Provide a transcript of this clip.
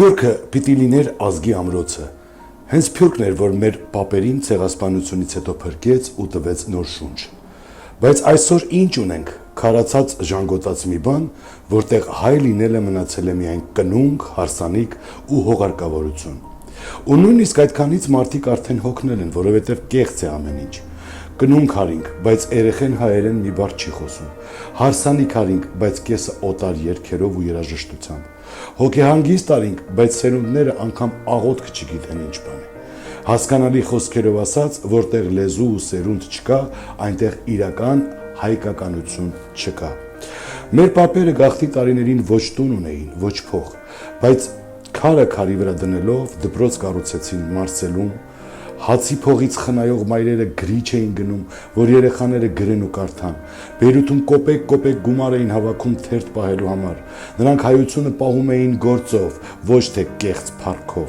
Սփյուռքը պիտի լիներ ազգի ամրոցը։ Հենց Սփյուռքն էր, որ մեր պապերին ցեղասպանությունից հետո փրկեց ու տվեց նոր շունչ։ Բայց այսօր ինչ ունենք, քարացած ժանգոտած մի բան, որտեղ հայ լինելը մնացել է միայն կնունկ, հարսանիք ու հողարկավորություն։ Ու նույնիսկ այդքանից մարդիկ արդեն հոգնել են, որովհետև կեղծ է ամեն ինչ։ Կնունկ արինք, բայց երեխեն հայերեն մի բառ չի խոսում։ Հարսանիք արինք, բայց կեսը օտար երգերով ու երաժշտությամբ։ Հոգեհանգիստ արինք, բայց սերունդները անգամ աղոթք չգիտեն ինչ բան է։ Հասկանալի խոսքերով ասած, որտեղ լեզու ու սերունդ չկա, այնտեղ իրական հայկականություն չկա։ Մեր պապերը գաղթի տարիներին ոչ տուն ունեին, ոչ փող, բայց քարը քարի վրա դնելով դպրոց կառուցեցին Մարսելում, հացի փողից խնայող մայրերը գրիչ էին գնում, որ երեխաները գրեն ու կարդան։ Բեյրութում կոպեկ գումար էին հավաքում թերթ պահելու համար։ Նրանք հայությունը պահում էին գործով, ոչ թե կեղծ փառքով։